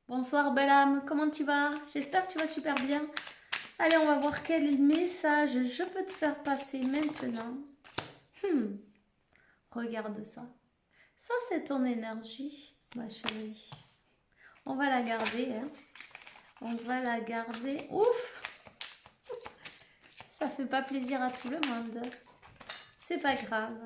Bonsoir belle âme, comment tu vas? J'espère que tu vas super bien. Allez, on va voir quel message je peux te faire passer maintenant. Regarde ça. Ça, c'est ton énergie, ma chérie. On va la garder, hein. On va la garder. Ouf! Ça fait pas plaisir à tout le monde. C'est pas grave,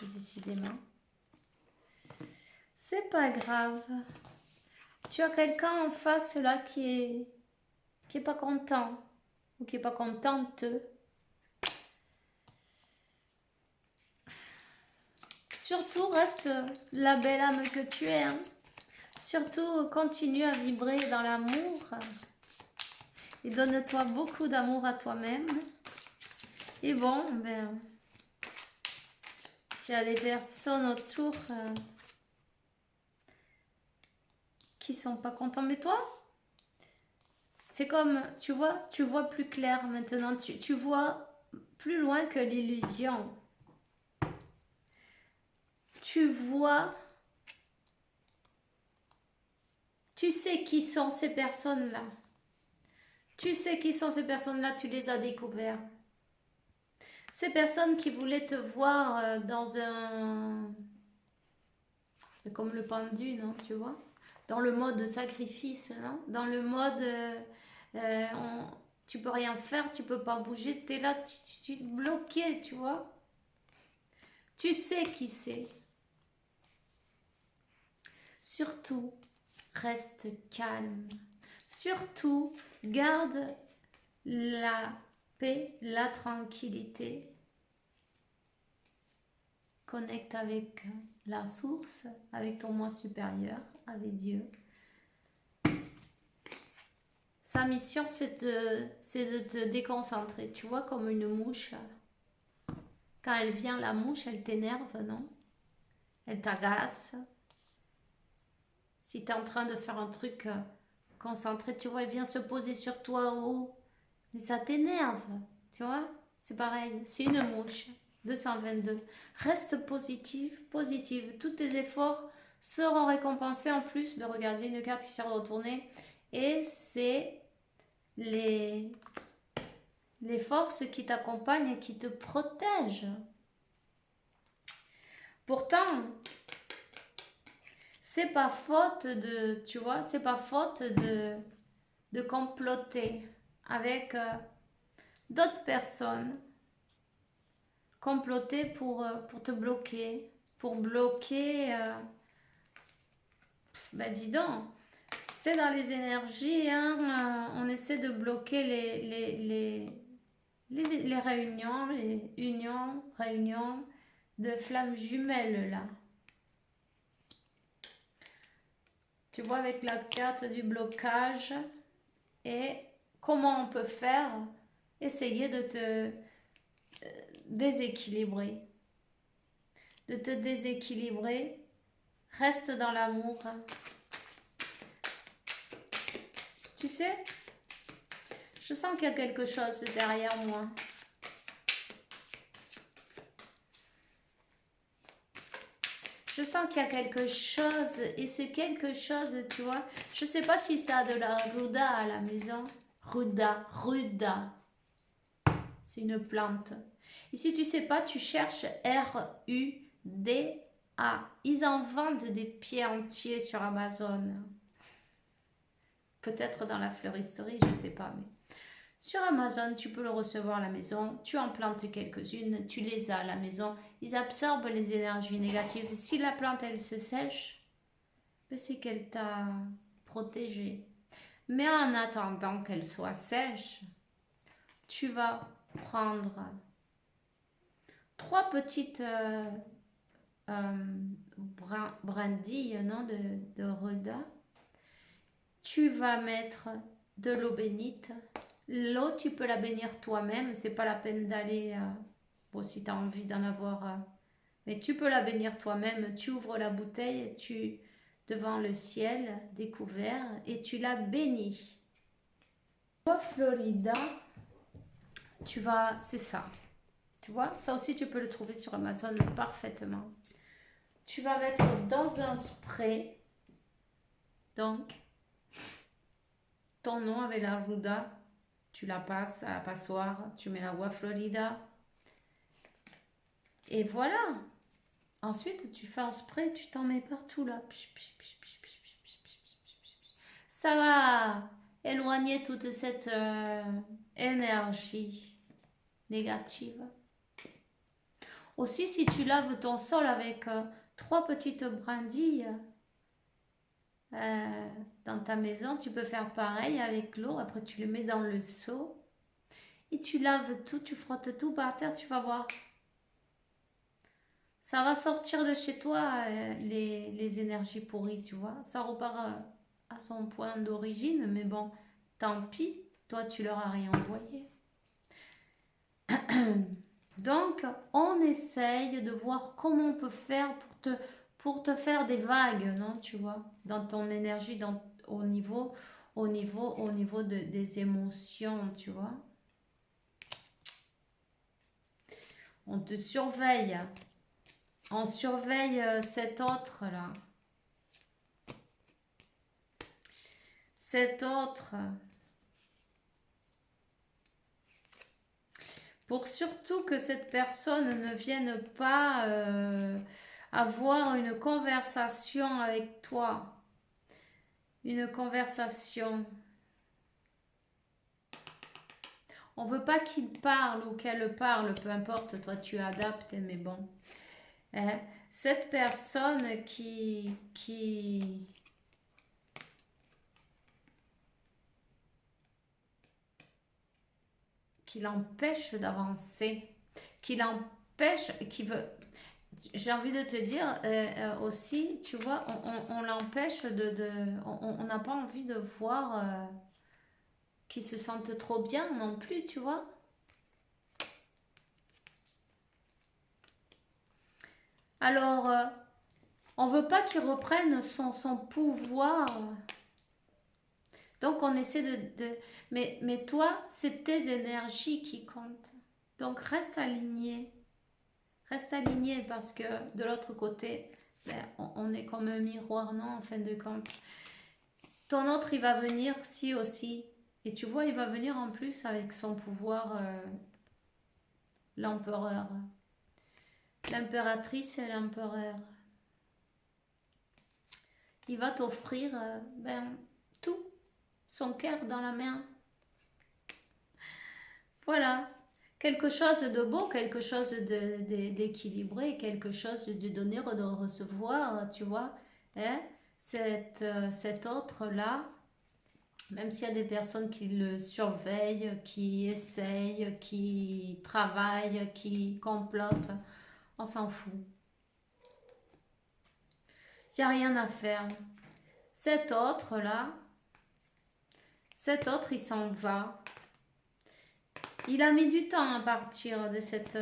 décidément. C'est pas grave. Tu as quelqu'un en face là qui est pas content ou qui est pas contente. Surtout reste la belle âme que tu es, hein. Surtout continue à vibrer dans l'amour et donne-toi beaucoup d'amour à toi-même. Et bon, ben, tu as des personnes autour qui sont pas contents. Mais toi, c'est comme, tu vois plus clair maintenant. Tu vois plus loin que l'illusion. Tu vois, tu sais qui sont ces personnes-là. Tu sais qui sont ces personnes-là, tu les as découvertes. Ces personnes qui voulaient te voir dans un... comme le pendu, non, tu vois? Dans le mode sacrifice, non? Dans le mode... tu peux rien faire, tu peux pas bouger, tu es là, tu es bloqué, tu vois? Tu sais qui c'est. Surtout, reste calme. Surtout, garde la paix, la tranquillité. Connecte avec la source, avec ton moi supérieur, avec Dieu. Sa mission, c'est de te déconcentrer. Tu vois, comme une mouche. Quand elle vient, la mouche, elle t'énerve, non? Elle t'agace. Si tu es en train de faire un truc concentré, tu vois, elle vient se poser sur toi. Oh, mais ça t'énerve. Tu vois? C'est pareil. C'est une mouche. 222. Reste positive, positive. Tous tes efforts seront récompensés en plus. Mais regardez, une carte qui s'est retournée. Et c'est les forces qui t'accompagnent et qui te protègent. Pourtant, c'est pas faute de, tu vois, c'est pas faute de comploter avec d'autres personnes. Comploter pour te bloquer. Pour bloquer, ben dis donc, c'est dans les énergies, hein, on essaie de bloquer les réunions, les unions, réunions de flammes jumelles là. Tu vois avec la carte du blocage et comment on peut faire, essayer de te déséquilibrer. De te déséquilibrer, reste dans l'amour. Tu sais, je sens qu'il y a quelque chose derrière moi. Je sens qu'il y a quelque chose, et c'est quelque chose, tu vois, je sais pas si tu as de la ruda à la maison. Ruda. C'est une plante. Et si tu sais pas, tu cherches R-U-D-A. Ils en vendent des pieds entiers sur Amazon. Peut-être dans la fleuristerie, je sais pas, mais... Sur Amazon, tu peux le recevoir à la maison, tu en plantes quelques-unes, tu les as à la maison, ils absorbent les énergies négatives. Si la plante, elle se sèche, c'est qu'elle t'a protégé. Mais en attendant qu'elle soit sèche, tu vas prendre 3 petites brindilles non, de ruda. Tu vas mettre de l'eau bénite. L'eau, tu peux la bénir toi-même. C'est pas la peine d'aller... bon, si tu as envie d'en avoir... mais tu peux la bénir toi-même. Tu ouvres la bouteille, tu devant le ciel découvert et tu la bénis. Toi, Florida, tu vas... C'est ça. Tu vois, ça aussi, tu peux le trouver sur Amazon parfaitement. Tu vas mettre dans un spray. Donc, ton nom avec la ruda. Tu la passes à la passoire. Tu mets l'agua florida. Et voilà. Ensuite, tu fais un spray. Tu t'en mets partout là. Ça va éloigner toute cette énergie négative. Aussi, si tu laves ton sol avec 3 petites brindilles dans ta maison, tu peux faire pareil avec l'eau. Après, tu le mets dans le seau et tu laves tout, tu frottes tout par terre, tu vas voir. Ça va sortir de chez toi les énergies pourries, tu vois. Ça repart à son point d'origine, mais bon, tant pis, toi, tu leur as rien envoyé. Donc, on essaye de voir comment on peut faire pour te faire des vagues, non, tu vois, dans ton énergie, au niveau des émotions, tu vois. On te surveille. On surveille cet autre-là. Cet autre. Pour surtout que cette personne ne vienne pas avoir une conversation avec toi. Une conversation. On veut pas qu'il parle ou qu'elle parle, peu importe, toi tu adaptes, mais bon. Cette personne qui l'empêche d'avancer, qui l'empêche, qui veut... J'ai envie de te dire aussi, tu vois, on l'empêche on n'a pas envie de voir qu'il se sente trop bien non plus, tu vois. Alors, on veut pas qu'il reprenne son pouvoir. Donc, on essaie mais toi, c'est tes énergies qui comptent. Donc, reste aligné. Reste aligné parce que de l'autre côté, on est comme un miroir, non, en fin de compte. Ton autre, il va venir, si aussi. Et tu vois, il va venir en plus avec son pouvoir, l'empereur. L'impératrice et l'empereur. Il va t'offrir tout. Son cœur dans la main. Voilà. Quelque chose de beau, quelque chose d'équilibré, quelque chose de donner, de recevoir, tu vois. Hein? Cet autre-là, même s'il y a des personnes qui le surveillent, qui essayent, qui travaillent, qui complotent, on s'en fout. Il n'y a rien à faire. Cet autre-là, il s'en va. Il a mis du temps à partir de cette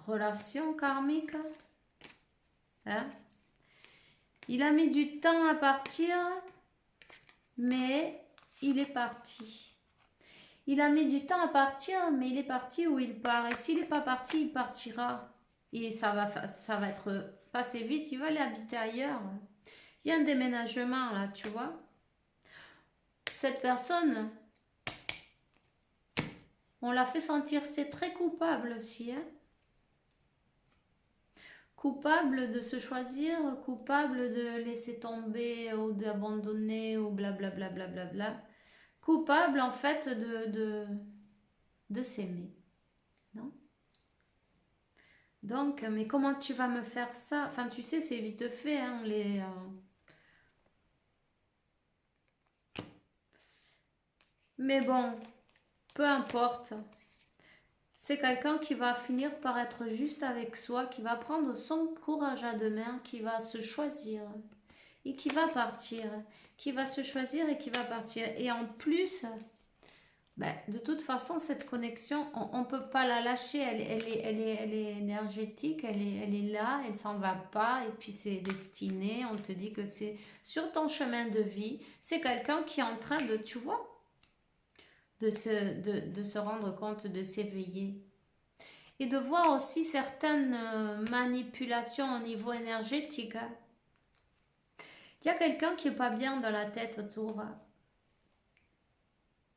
relation karmique. Hein? Il a mis du temps à partir, mais il est parti. Il a mis du temps à partir, mais il est parti où il part. Et s'il n'est pas parti, il partira. Et ça va être passé vite, il va aller habiter ailleurs. Il y a un déménagement là, tu vois. Cette personne, on l'a fait sentir, c'est très coupable aussi. Hein? Coupable de se choisir, coupable de laisser tomber ou d'abandonner ou blablabla. Bla, bla, bla, bla. Coupable en fait de s'aimer. Non? Donc, mais comment tu vas me faire ça? Enfin, tu sais, c'est vite fait, hein, Mais bon, peu importe. C'est quelqu'un qui va finir par être juste avec soi, qui va prendre son courage à deux mains, qui va se choisir et qui va partir, qui va se choisir et qui va partir. Et en plus, de toute façon, cette connexion, on ne peut pas la lâcher, elle est énergétique, elle est là, elle s'en va pas, et puis c'est destiné, on te dit que c'est sur ton chemin de vie, c'est quelqu'un qui est en train de, tu vois, de se rendre compte, de s'éveiller. Et de voir aussi certaines manipulations au niveau énergétique. Il y a quelqu'un qui est pas bien dans la tête autour.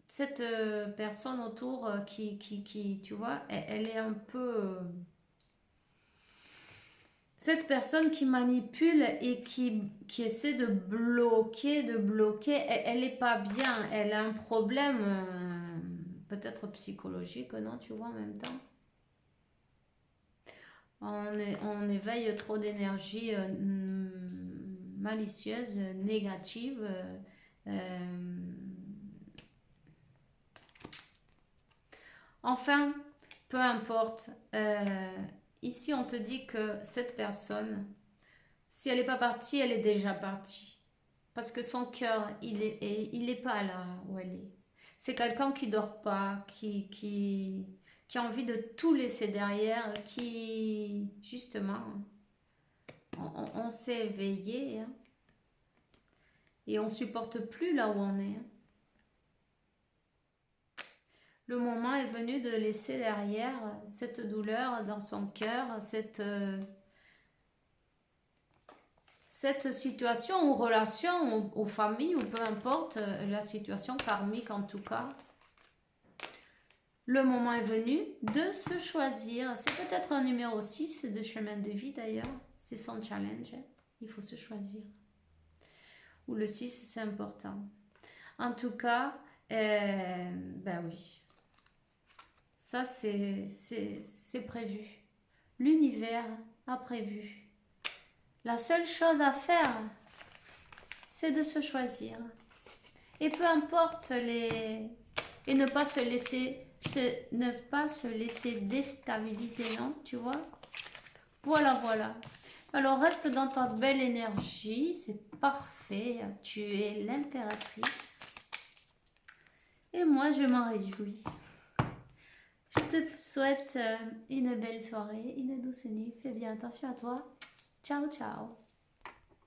Cette personne autour qui, tu vois, elle est un peu... cette personne qui manipule et qui essaie de bloquer, elle est pas bien. Elle a un problème peut-être psychologique, non, tu vois, en même temps. On éveille trop d'énergie malicieuse, négative. Enfin, peu importe. Ici, on te dit que cette personne, si elle n'est pas partie, elle est déjà partie. Parce que son cœur, il est pas là où elle est. C'est quelqu'un qui dort pas, qui a envie de tout laisser derrière, qui, justement, on s'est éveillé, hein, et on supporte plus là où on est. Hein. Le moment est venu de laisser derrière cette douleur dans son cœur, cette situation ou relation, ou famille, ou peu importe la situation karmique en tout cas. Le moment est venu de se choisir. C'est peut-être un numéro 6 de chemin de vie d'ailleurs. C'est son challenge. Il faut se choisir. Ou le 6, c'est important. En tout cas, ben oui. Ça, c'est prévu. L'univers a prévu. La seule chose à faire, c'est de se choisir. Et peu importe les... Et ne pas se laisser déstabiliser, non, tu vois. Voilà. Alors, reste dans ta belle énergie, c'est parfait. Tu es l'impératrice. Et moi, je m'en réjouis. Je te souhaite une belle soirée, une douce nuit. Fais bien attention à toi. Ciao, ciao.